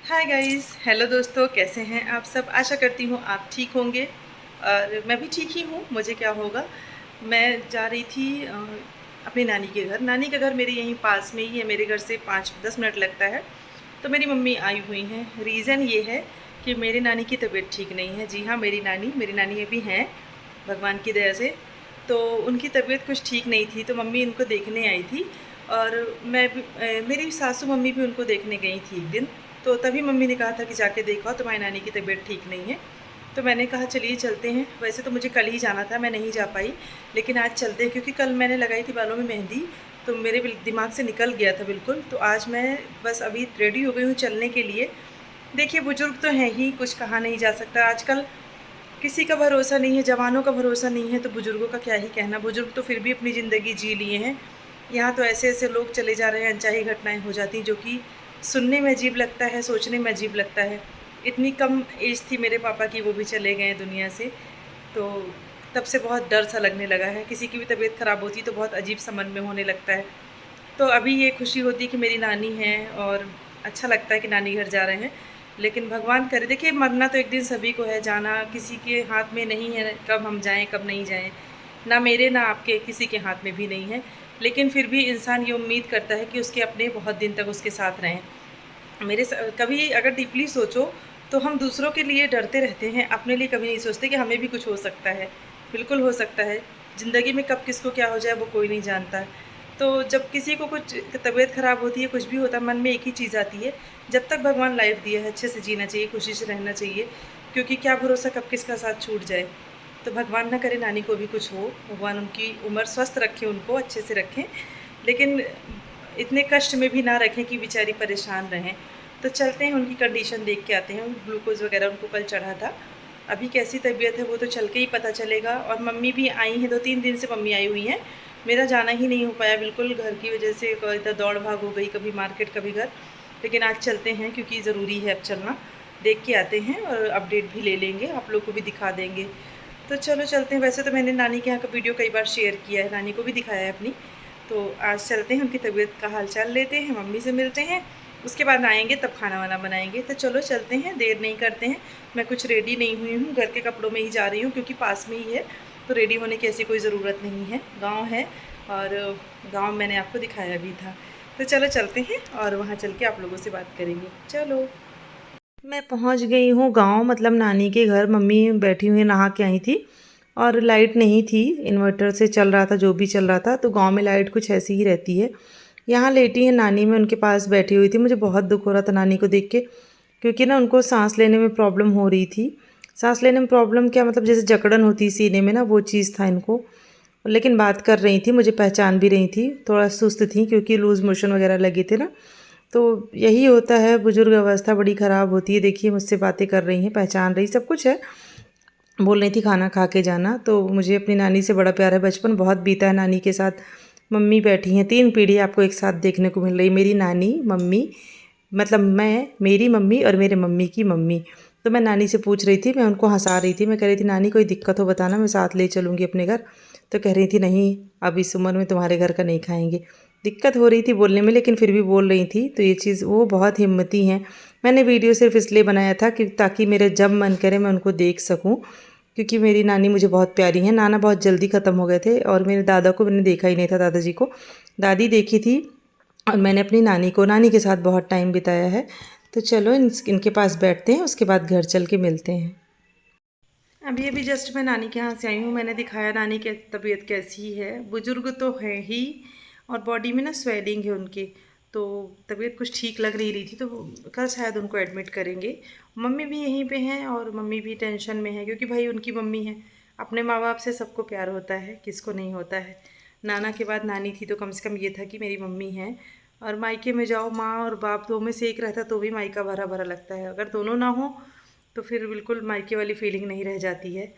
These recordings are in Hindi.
हाय गाइस, हेलो दोस्तों, कैसे हैं आप सब। आशा करती हूँ आप ठीक होंगे और मैं भी ठीक ही हूँ। मुझे क्या होगा, मैं जा रही थी अपनी नानी के घर। नानी का घर मेरे यहीं पास में ही है, मेरे घर से 5-10 मिनट लगता है। तो मेरी मम्मी आई हुई हैं। रीज़न ये है कि मेरी नानी की तबीयत ठीक नहीं है। जी हाँ, मेरी नानी अभी हैं भगवान की दया से। तो उनकी तबीयत कुछ ठीक नहीं थी, तो मम्मी इनको देखने आई थी। और मैं भी मेरी सासू मम्मी भी उनको देखने गई थी एक दिन। तो तभी मम्मी ने कहा था कि जाके देखो, तुम्हारी नानी की तबीयत ठीक नहीं है। तो मैंने कहा चलिए चलते हैं। वैसे तो मुझे कल ही जाना था, मैं नहीं जा पाई, लेकिन आज चलते हैं क्योंकि कल मैंने लगाई थी बालों में मेहंदी। तो मेरे दिमाग से निकल गया था बिल्कुल। तो आज मैं बस अभी रेडी हो गई हूँ चलने के लिए। देखिए, बुजुर्ग तो हैं ही, कुछ कहा नहीं जा सकता। आजकल किसी का भरोसा नहीं है, जवानों का भरोसा नहीं है, तो बुजुर्गों का क्या ही कहना। बुजुर्ग तो फिर भी अपनी ज़िंदगी जी लिए हैं। यहाँ तो ऐसे ऐसे लोग चले जा रहे हैं, अनचाही घटनाएं हो जाती हैं, जो कि सुनने में अजीब लगता है, सोचने में अजीब लगता है। इतनी कम एज थी मेरे पापा की, वो भी चले गए दुनिया से। तो तब से बहुत डर सा लगने लगा है। किसी की भी तबीयत ख़राब होती तो बहुत अजीब सा मन में होने लगता है। तो अभी ये खुशी होती है कि मेरी नानी है, और अच्छा लगता है कि नानी घर जा रहे हैं। लेकिन भगवान करे, देखिए मरना तो एक दिन सभी को है, जाना किसी के हाथ में नहीं है, कब हम जाएं कब नहीं जाएं। ना मेरे ना आपके, किसी के हाथ में भी नहीं है। लेकिन फिर भी इंसान ये उम्मीद करता है कि उसके अपने बहुत दिन तक उसके साथ रहें। कभी अगर डीपली सोचो तो हम दूसरों के लिए डरते रहते हैं, अपने लिए कभी नहीं सोचते कि हमें भी कुछ हो सकता है। बिल्कुल हो सकता है। ज़िंदगी में कब किसको क्या हो जाए वो कोई नहीं जानता। तो जब किसी को कुछ तबीयत ख़राब होती है, कुछ भी होता है, मन में एक ही चीज़ आती है, जब तक भगवान लाइफ दिया है अच्छे से जीना चाहिए, खुशी से रहना चाहिए। क्योंकि क्या भरोसा कब किसका साथ छूट जाए। तो भगवान ना करे नानी को भी कुछ हो, भगवान उनकी उम्र स्वस्थ रखे, उनको अच्छे से रखें। लेकिन इतने कष्ट में भी ना रखें कि बेचारी परेशान रहें। तो चलते हैं, उनकी कंडीशन देख के आते हैं। ग्लूकोज़ वगैरह उनको कल चढ़ा था। अभी कैसी तबीयत है वो तो चल के ही पता चलेगा। और मम्मी भी आई हैं, 2-3 दिन से मम्मी आई हुई हैं। मेरा जाना ही नहीं हो पाया बिल्कुल, घर की वजह से इधर दौड़ भाग हो गई, कभी मार्केट कभी घर। लेकिन आज चलते हैं क्योंकि ज़रूरी है अब चलना। देख के आते हैं और अपडेट भी ले लेंगे, आप लोग को भी दिखा देंगे। तो चलो चलते हैं। वैसे तो मैंने नानी के यहाँ का वीडियो कई बार शेयर किया है, नानी को भी दिखाया है अपनी। तो आज चलते हैं, उनकी तबीयत का हाल चाल लेते हैं, मम्मी से मिलते हैं। उसके बाद आएँगे तब खाना वाना बनाएँगे। तो चलो चलते हैं, देर नहीं करते हैं। मैं कुछ रेडी नहीं हुई हूँ, घर के कपड़ों में ही जा रही हूँ क्योंकि पास में ही है। तो रेडी होने की ऐसी कोई ज़रूरत नहीं है, गाँव है। और गाँव मैंने आपको दिखाया भी था। तो चलो चलते हैं और वहाँ चल के आप लोगों से बात करेंगे। चलो। मैं पहुंच गई हूँ गांव, मतलब नानी के घर। मम्मी बैठी हुई नहा के आई थी और लाइट नहीं थी, इन्वर्टर से चल रहा था जो भी चल रहा था। तो गांव में लाइट कुछ ऐसी ही रहती है। यहाँ लेटी है नानी, में उनके पास बैठी हुई थी। मुझे बहुत दुख हो रहा था नानी को देख के, क्योंकि ना उनको सांस लेने में प्रॉब्लम हो रही थी। सांस लेने में प्रॉब्लम क्या, मतलब जैसे जकड़न होती सीने में ना, वो चीज़ था इनको। लेकिन बात कर रही थी, मुझे पहचान भी रही थी। थोड़ा सुस्त थी क्योंकि लूज़ मोशन वगैरह लगे थे ना। तो यही होता है, बुजुर्ग अवस्था बड़ी ख़राब होती है। देखिए मुझसे बातें कर रही हैं, पहचान रही, सब कुछ है। बोल रही थी खाना खा के जाना। तो मुझे अपनी नानी से बड़ा प्यार है, बचपन बहुत बीता है नानी के साथ। मम्मी बैठी हैं, 3 पीढ़ी आपको एक साथ देखने को मिल रही। मेरी नानी, मम्मी, मतलब मैं, मेरी मम्मी और मेरे मम्मी की मम्मी। तो मैं नानी से पूछ रही थी, मैं उनको हंसा रही थी। मैं कह रही थी नानी कोई दिक्कत हो बताना, मैं साथ ले चलूँगी अपने घर। तो कह रही थी नहीं, अब इस उम्र में तुम्हारे घर का नहीं खाएंगे। दिक्कत हो रही थी बोलने में, लेकिन फिर भी बोल रही थी। तो ये चीज़, वो बहुत हिम्मती हैं। मैंने वीडियो सिर्फ इसलिए बनाया था कि ताकि मेरे जब मन करे मैं उनको देख सकूं, क्योंकि मेरी नानी मुझे बहुत प्यारी हैं। नाना बहुत जल्दी ख़त्म हो गए थे और मेरे दादा को मैंने देखा ही नहीं था, दादाजी को। दादी देखी थी। और मैंने अपनी नानी को, नानी के साथ बहुत टाइम बिताया है। तो चलो इनके पास बैठते हैं, उसके बाद घर चल के मिलते हैं। अभी अभी जस्ट मैं नानी के यहाँ से आई हूँ। मैंने दिखाया नानी की तबीयत कैसी है। बुजुर्ग तो है ही, और बॉडी में ना स्वेलिंग है उनकी। तो तबीयत कुछ ठीक लग नहीं रही थी, तो कल शायद उनको एडमिट करेंगे। मम्मी भी यहीं पे हैं और मम्मी भी टेंशन में है, क्योंकि भाई उनकी मम्मी है। अपने माँ बाप से सबको प्यार होता है, किसको नहीं होता है। नाना के बाद नानी थी, तो कम से कम ये था कि मेरी मम्मी है। और मायके में जाओ, माँ और बाप दो में से एक रहता तो भी मायका भरा भरा लगता है। अगर दोनों ना हो तो फिर बिल्कुल मायके वाली फीलिंग नहीं रह जाती है।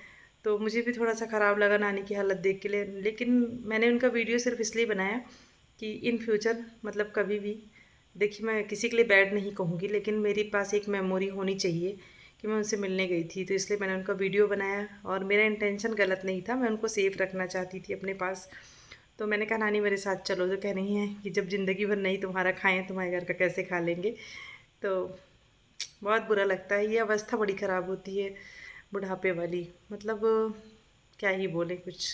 तो मुझे भी थोड़ा सा ख़राब लगा नानी की हालत देख के लिए। लेकिन मैंने उनका वीडियो सिर्फ इसलिए बनाया कि इन फ्यूचर, मतलब कभी भी, देखिए मैं किसी के लिए बैड नहीं कहूँगी, लेकिन मेरे पास एक मेमोरी होनी चाहिए कि मैं उनसे मिलने गई थी। तो इसलिए मैंने उनका वीडियो बनाया, और मेरा इंटेंशन गलत नहीं था, मैं उनको सेफ रखना चाहती थी अपने पास। तो मैंने कहा नानी मेरे साथ चलो। तो कह रही हैं कि जब ज़िंदगी भर नहीं तुम्हारा खाएं, तुम्हारे घर का कैसे खा लेंगे। तो बहुत बुरा लगता है, ये अवस्था बड़ी ख़राब होती है बुढ़ापे वाली। मतलब क्या ही बोले कुछ।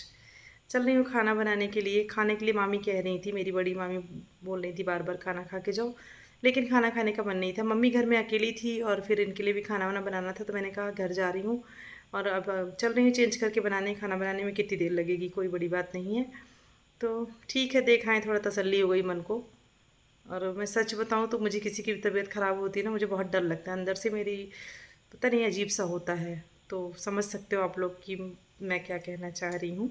चल रही हूँ खाना बनाने के लिए, खाने के लिए मामी कह रही थी, मेरी बड़ी मामी बोल रही थी बार बार खाना खा के जाओ, लेकिन खाना खाने का मन नहीं था। मम्मी घर में अकेली थी और फिर इनके लिए भी खाना वाना बनाना था, तो मैंने कहा घर जा रही हूँ और अब चल रही हूँ चेंज करके बनाने। खाना बनाने में कितनी देर लगेगी, कोई बड़ी बात नहीं है। तो ठीक है, देख आएँ, थोड़ा तसल्ली हो गई मन को। और मैं सच बताऊँ तो मुझे किसी की भी तबीयत ख़राब होती है ना, मुझे बहुत डर लगता है अंदर से, मेरी पता नहीं अजीब सा होता है। तो समझ सकते हो आप लोग कि मैं क्या कहना चाह रही हूँ।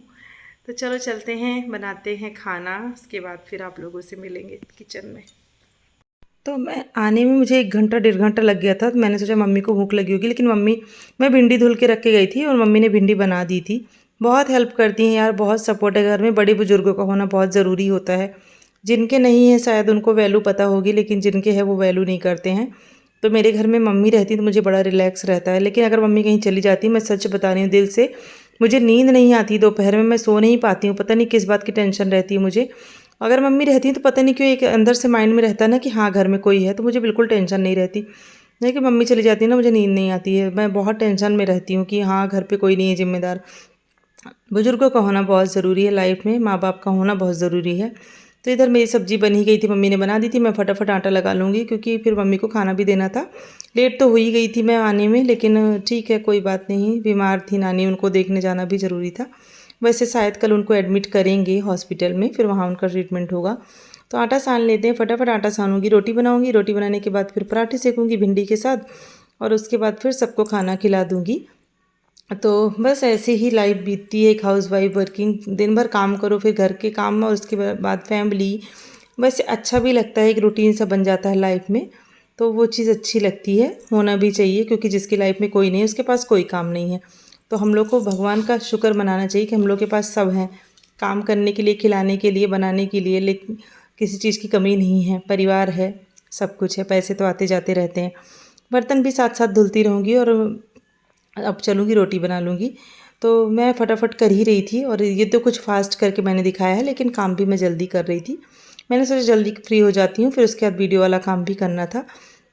तो चलो चलते हैं, बनाते हैं खाना, उसके बाद फिर आप लोगों से मिलेंगे किचन में। तो मैं आने में मुझे 1 घंटा 1.5 घंटा लग गया था। तो मैंने सोचा मम्मी को भूख लगी होगी, लेकिन मम्मी, मैं भिंडी धुल के रख के गई थी और मम्मी ने भिंडी बना दी थी। बहुत हेल्प करती हैं यार, बहुत सपोर्ट है घर में, बड़े बुजुर्गों का होना बहुत ज़रूरी होता है। जिनके नहीं है शायद उनको वैल्यू पता होगी, लेकिन जिनके है वो वैल्यू नहीं करते हैं। तो मेरे घर में मम्मी रहती तो मुझे बड़ा रिलैक्स रहता है, लेकिन अगर मम्मी कहीं चली जाती, मैं सच बता रही हूँ दिल से, मुझे नींद नहीं आती, दोपहर में मैं सो नहीं पाती हूँ, पता नहीं किस बात की टेंशन रहती है मुझे। अगर मम्मी रहती तो पता नहीं क्यों एक अंदर से माइंड में रहता है ना कि हाँ घर में कोई है, तो मुझे बिल्कुल टेंशन नहीं रहती। लेकिन मम्मी चली जाती है ना, मुझे नींद नहीं आती है, मैं बहुत टेंशन में रहती हूँ कि हाँ घर पे कोई नहीं है जिम्मेदार। बुजुर्गों का होना बहुत ज़रूरी है लाइफ में, माँ बाप का होना बहुत ज़रूरी है। तो इधर मेरी सब्ज़ी बन ही गई थी, मम्मी ने बना दी थी, मैं फटाफट आटा लगा लूँगी क्योंकि फिर मम्मी को खाना भी देना था। लेट तो हो ही गई थी मैं आने में, लेकिन ठीक है कोई बात नहीं, बीमार थी नानी, उनको देखने जाना भी ज़रूरी था। वैसे शायद कल उनको एडमिट करेंगे हॉस्पिटल में, फिर वहाँ उनका ट्रीटमेंट होगा। तो आटा सान लेते हैं, फटाफट आटा सानूंगी, रोटी बनाऊँगी, रोटी बनाने के बाद फिर पराठे सेकूँगी भिंडी के साथ, और उसके बाद फिर सबको खाना खिला दूँगी। तो बस ऐसे ही लाइफ बीतती है, एक हाउसवाइफ वर्किंग, दिन भर काम करो, फिर घर के काम और उसके बाद फैमिली। वैसे अच्छा भी लगता है, एक रूटीन सा बन जाता है लाइफ में, तो वो चीज़ अच्छी लगती है, होना भी चाहिए, क्योंकि जिसकी लाइफ में कोई नहीं है उसके पास कोई काम नहीं है। तो हम लोग को भगवान का शुक्र मनाना चाहिए कि हम लोग के पास सब हैं, काम करने के लिए, खिलाने के लिए, बनाने के लिए, लेकिन किसी चीज़ की कमी नहीं है, परिवार है, सब कुछ है, पैसे तो आते जाते रहते हैं। बर्तन भी साथ साथ धुलती रहूँगी और अब चलूँगी रोटी बना लूँगी। तो मैं फटाफट कर ही रही थी, और ये तो कुछ फास्ट करके मैंने दिखाया है, लेकिन काम भी मैं जल्दी कर रही थी। मैंने सोचा जल्दी फ्री हो जाती हूँ, फिर उसके बाद वीडियो वाला काम भी करना था।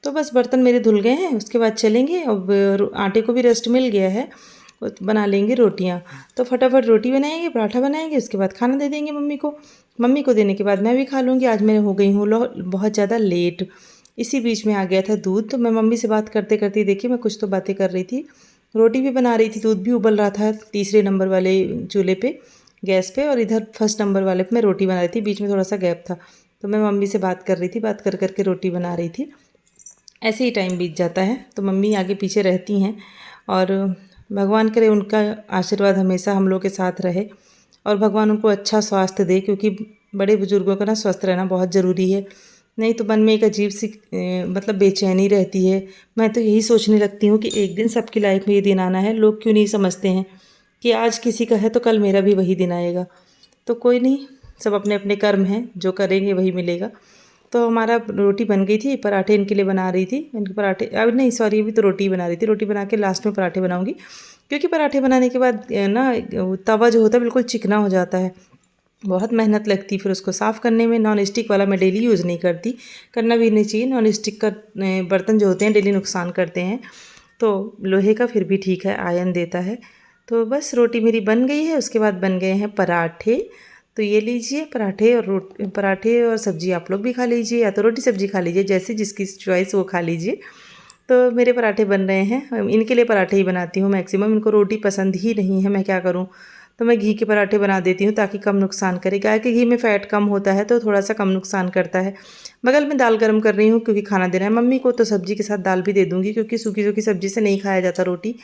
तो बस बर्तन मेरे धुल गए हैं, उसके बाद चलेंगे। अब आटे को भी रेस्ट मिल गया है, बना लेंगे रोटियाँ। तो फटाफट रोटी बनाएंगे, पराठा बनाएंगे, उसके बाद खाना दे देंगे मम्मी को। मम्मी को देने के बाद मैं भी खा लूँगी। आज मैं हो गई हूँ बहुत ज़्यादा लेट। इसी बीच में आ गया था दूध, तो मैं मम्मी से बात करते करते, देखिए मैं कुछ तो बातें कर रही थी, रोटी भी बना रही थी, दूध भी उबल रहा था तीसरे नंबर वाले चूल्हे पे, गैस पे, और इधर फर्स्ट नंबर वाले पे मैं रोटी बना रही थी। बीच में थोड़ा सा गैप था, तो मैं मम्मी से बात कर रही थी, बात कर करके रोटी बना रही थी। ऐसे ही टाइम बीत जाता है। तो मम्मी आगे पीछे रहती हैं, और भगवान करे उनका आशीर्वाद हमेशा हम लोग के साथ रहे, और भगवान उनको अच्छा स्वास्थ्य दे, क्योंकि बड़े बुजुर्गों का ना स्वस्थ रहना बहुत ज़रूरी है। नहीं तो मन में एक अजीब सी मतलब बेचैनी रहती है। मैं तो यही सोचने लगती हूँ कि एक दिन सबकी लाइफ में ये दिन आना है, लोग क्यों नहीं समझते हैं कि आज किसी का है तो कल मेरा भी वही दिन आएगा। तो कोई नहीं, सब अपने अपने कर्म हैं, जो करेंगे वही मिलेगा। तो हमारा रोटी बन गई थी, पराठे इनके लिए बना रही थी। इनके पराठे, अब नहीं सॉरी, अभी तो रोटी बना रही थी, रोटी बना के लास्ट में पराठे बनाऊंगी, क्योंकि पराठे बनाने के बाद ना तवा जो होता है बिल्कुल चिकना हो जाता है, बहुत मेहनत लगती फिर उसको साफ़ करने में। नॉन स्टिक वाला मैं डेली यूज़ नहीं करती, करना भी नहीं चाहिए। नॉन स्टिक का बर्तन जो होते हैं डेली नुकसान करते हैं, तो लोहे का फिर भी ठीक है, आयरन देता है। तो बस रोटी मेरी बन गई है, उसके बाद बन गए हैं पराठे। तो ये लीजिए पराठे, और पराठे और सब्ज़ी आप लोग भी खा लीजिए, या तो रोटी सब्ज़ी खा लीजिए, जैसे जिसकी चॉइस वो खा लीजिए। तो मेरे पराठे बन रहे हैं, इनके लिए पराठे ही बनाती हूँ मैक्सिमम, इनको रोटी पसंद ही नहीं है, मैं क्या करूँ। तो मैं घी के पराठे बना देती हूँ ताकि कम नुकसान करे। गाय के घी में फ़ैट कम होता है तो थोड़ा सा कम नुकसान करता है। बगल में दाल गर्म कर रही हूँ क्योंकि खाना देना है मम्मी को, तो सब्ज़ी के साथ दाल भी दे दूँगी, क्योंकि सूखी सूखी सब्ज़ी से नहीं खाया जाता रोटी।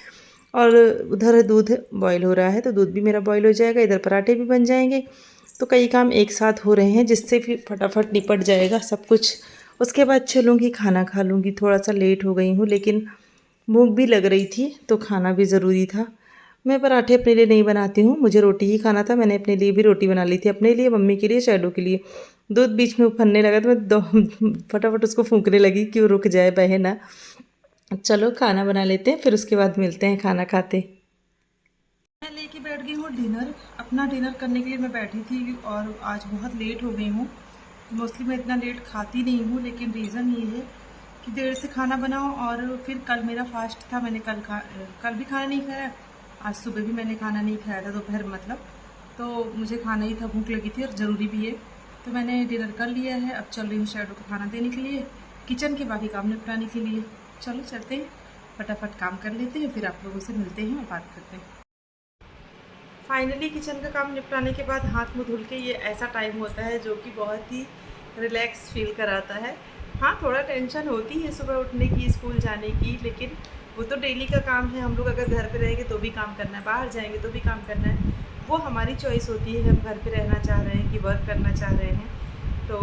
और उधर दूध बॉयल हो रहा है, तो दूध भी मेरा बॉयल हो जाएगा, इधर पराठे भी बन जाएंगे। तो कई काम एक साथ हो रहे हैं, जिससे फिर फटाफट निपट जाएगा सब कुछ। उसके बाद चलूँगी खाना खा लूँगी। थोड़ा सा लेट हो गई हूँ, लेकिन भूख भी लग रही थी तो खाना भी ज़रूरी था। मैं पराठे अपने लिए नहीं बनाती हूँ, मुझे रोटी ही खाना था। मैंने अपने लिए भी रोटी बना ली थी, अपने लिए, मम्मी के लिए, शैडो के लिए। दूध बीच में उफनने लगा तो मैं फटाफट उसको फूंकने लगी कि वो रुक जाए, बहे ना। चलो खाना बना लेते हैं, फिर उसके बाद मिलते हैं खाना खाते। मैं लेके बैठ गई हूँ डिनर, अपना डिनर करने के लिए मैं बैठी थी, और आज बहुत लेट हो गई हूँ। मोस्टली मैं इतना लेट खाती नहीं हूँ, लेकिन रीज़न ये है कि देर से खाना बनाओ। और फिर कल मेरा फास्ट था, मैंने कल भी खाना नहीं खाया, आज सुबह भी मैंने खाना नहीं खाया था, दोपहर मतलब। तो मुझे खाना ही था, भूख लगी थी और ज़रूरी भी है, तो मैंने डिनर कर लिया है। अब चल रही हूँ शैडो को खाना देने के लिए, किचन के बाकी काम निपटाने के लिए। चलो चलते हैं, फटाफट काम कर लेते हैं, फिर आप लोगों से मिलते हैं और बात करते हैं। फाइनली किचन का काम निपटाने के बाद हाथ मुँह धुल के, ये ऐसा टाइम होता है जो कि बहुत ही रिलैक्स फील कराता है। हाँ, थोड़ा टेंशन होती है सुबह उठने की, स्कूल जाने की, लेकिन वो तो डेली का काम है। हम लोग अगर घर पे रहेंगे तो भी काम करना है, बाहर जाएंगे तो भी काम करना है, वो हमारी चॉइस होती है। हम घर पे रहना चाह रहे हैं कि वर्क करना चाह रहे हैं। तो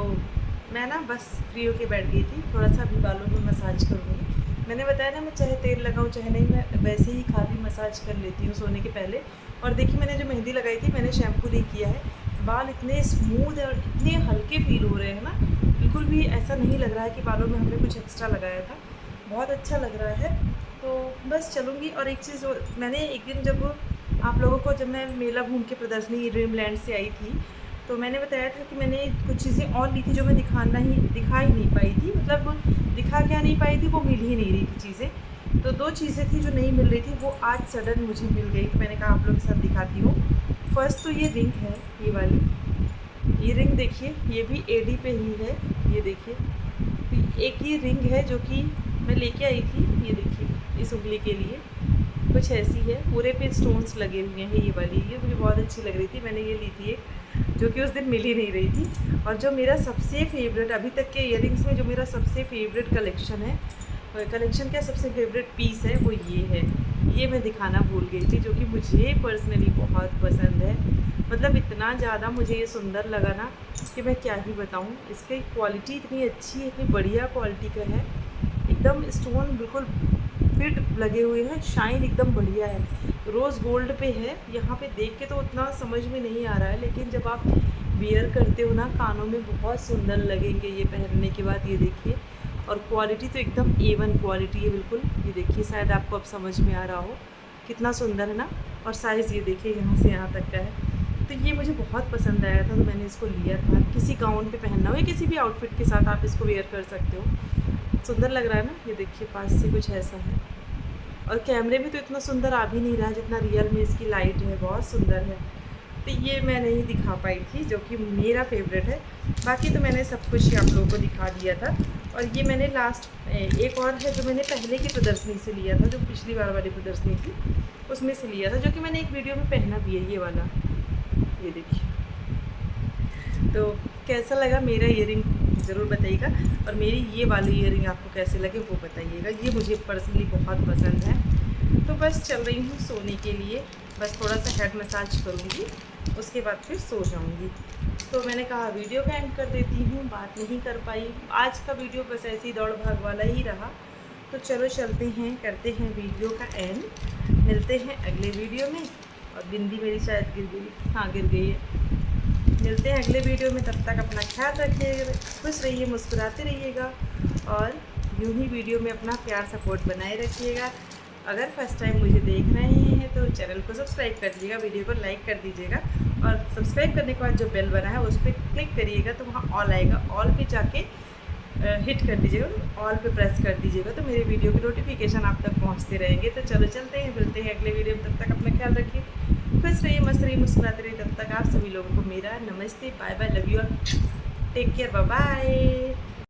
मैं ना बस फ्री होके बैठ गई थी, थोड़ा सा अभी बालों में मसाज करूँगी। मैंने बताया ना, मैं चाहे तेल लगाऊँ चाहे नहीं, मैं वैसे ही खाली मसाज कर लेती हूँ सोने के पहले। और देखिए, मैंने जो मेहंदी लगाई थी, मैंने शैम्पू नहीं किया है। बाल इतने स्मूथ और इतने हल्के फील हो रहे हैं ना, बिल्कुल भी ऐसा नहीं लग रहा है कि बालों में हमने कुछ एक्स्ट्रा लगाया था। बहुत अच्छा लग रहा है। तो बस चलूँगी। और एक चीज़ और, मैंने एक दिन जब आप लोगों को, जब मैं मेला घूम के प्रदर्शनी ड्रीमलैंड से आई थी, तो मैंने बताया था कि मैंने कुछ चीज़ें और ली थी जो मैं दिखा ही नहीं पाई थी। मतलब दिखा क्या नहीं पाई थी, वो मिल ही नहीं रही थी चीज़ें। तो 2 चीज़ें थी जो नहीं मिल रही थी, वो आज सडन मुझे मिल गई। तो मैंने कहा आप लोगों के साथ दिखाती हूँ। फर्स्ट तो ये रिंग है, ये वाली, ये रिंग देखिए, ये भी एडी पे ही है, ये देखिए। तो एक ये रिंग है जो कि मैं लेके आई थी, ये देखिए, इस उंगली के लिए कुछ ऐसी है, पूरे पे स्टोन्स लगे हुए हैं। ये वाली, ये मुझे बहुत अच्छी लग रही थी, मैंने ये ली थी एक, जो कि उस दिन मिल ही नहीं रही थी। और जो मेरा सबसे फेवरेट अभी तक के इयरिंग्स में, जो मेरा सबसे फेवरेट कलेक्शन है, कलेक्शन का सबसे फेवरेट पीस है, वो ये है। ये मैं दिखाना भूल गई थी, जो कि मुझे पर्सनली बहुत पसंद है। मतलब इतना ज़्यादा मुझे ये सुंदर लगा ना कि मैं क्या ही बताऊँ। इसकी क्वालिटी इतनी अच्छी है, इतनी बढ़िया क्वालिटी का है, एकदम स्टोन बिल्कुल फिट लगे हुए हैं, शाइन एकदम बढ़िया है, रोज़ गोल्ड पे है। यहाँ पे देख के तो उतना समझ में नहीं आ रहा है, लेकिन जब आप वियर करते हो ना, कानों में बहुत सुंदर लगेंगे ये पहनने के बाद। ये देखिए, और क्वालिटी तो एकदम A1 क्वालिटी है बिल्कुल। ये देखिए, शायद आपको अब समझ में आ रहा हो कितना सुंदर है ना। और साइज़ ये देखिए, यहाँ से यहाँ तक का है। तो ये मुझे बहुत पसंद आया था, तो मैंने इसको लिया था। किसी गाउन पे पहनना हो या किसी भी आउटफिट के साथ आप इसको वेयर कर सकते हो। सुंदर लग रहा है ना। ये देखिए, पास से कुछ ऐसा है, और कैमरे में तो इतना सुंदर आ भी नहीं रहा जितना रियल में इसकी लाइट है, बहुत सुंदर है। तो ये मैं नहीं दिखा पाई थी, जो कि मेरा फेवरेट है। बाकी तो मैंने सब कुछ आप लोगों को दिखा दिया था। और ये मैंने लास्ट एक और है जो मैंने पहले की प्रदर्शनी से लिया था, जो पिछली बार वाली प्रदर्शनी थी उसमें से लिया था, जो कि मैंने एक वीडियो में पहना भी है, ये वाला। ये देखिए, तो कैसा लगा मेरा ईयरिंग ज़रूर बताइएगा, और मेरी ये वाली ईयरिंग आपको कैसे लगे वो बताइएगा। ये मुझे पर्सनली बहुत पसंद है। तो बस चल रही हूँ सोने के लिए, बस थोड़ा सा हेड मसाज करूँगी, उसके बाद फिर सो जाऊँगी। तो मैंने कहा वीडियो का एंड कर देती हूँ, बात नहीं कर पाई आज का वीडियो, बस ऐसी दौड़ भाग वाला ही रहा। तो चलो चलते हैं, करते हैं वीडियो का एंड, मिलते हैं अगले वीडियो में। और बिंदी मेरी शायद गिर गई, हाँ गिर गई है। मिलते हैं अगले वीडियो में, तब तक अपना ख्याल रखिएगा, खुश रहिए, मुस्कुराते रहिएगा, और यूं ही वीडियो में अपना प्यार सपोर्ट बनाए रखिएगा। अगर फर्स्ट टाइम मुझे देख रहे हैं तो चैनल को सब्सक्राइब कर दीजिएगा, वीडियो को लाइक कर दीजिएगा, और सब्सक्राइब करने के बाद जो बेल बना है उस पर क्लिक करिएगा, तो वहाँ ऑल आएगा, ऑल पे जाके हिट कर दीजिएगा, ऑल पे प्रेस कर दीजिएगा, तो मेरे वीडियो की नोटिफिकेशन आप तक पहुँचते रहेंगे। तो चलो चलते हैं, मिलते हैं अगले वीडियो में, तब तक अपना ख्याल रखिए, खुश रहिए, मस्त रहिए, मुस्कुराते रहिए। तब तक आप सभी लोगों को मेरा नमस्ते, bye bye, love you all, take care, bye bye.